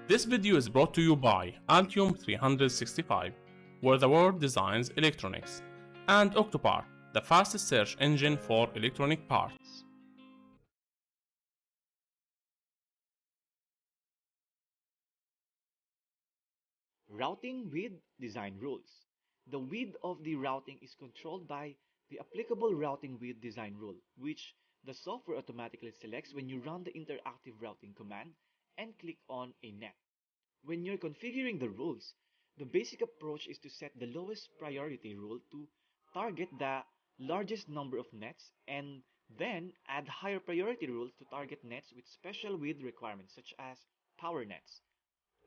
This video is brought to you by Altium 365, where the world designs electronics, and Octopart, the fastest search engine for electronic parts. Routing with design rules. The width of the routing is controlled by the applicable routing width design rule, which the software automatically selects when you run the interactive routing command and click on a net. When you're configuring the rules, the basic approach is to set the lowest priority rule to target the largest number of nets and then add higher priority rules to target nets with special width requirements such as power nets.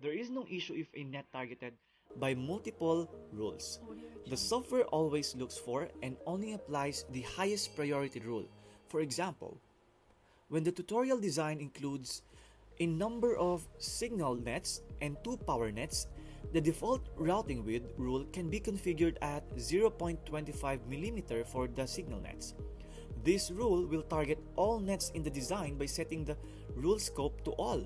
There is no issue if a net targeted by multiple rules. The software always looks for and only applies the highest priority rule. For example, when the tutorial design includes a number of signal nets and 2 power nets, the default routing width rule can be configured at 0.25mm for the signal nets. This rule will target all nets in the design by setting the rule scope to all.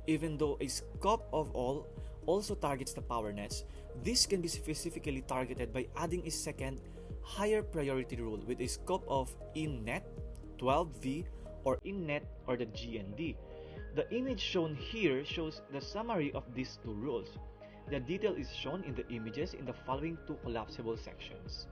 Even though a scope of all also targets the power nets, this can be specifically targeted by adding a second, higher priority rule with a scope of innet, 12V, or innet or the GND. The image shown here shows the summary of these two rules. The detail is shown in the images in the following two collapsible sections.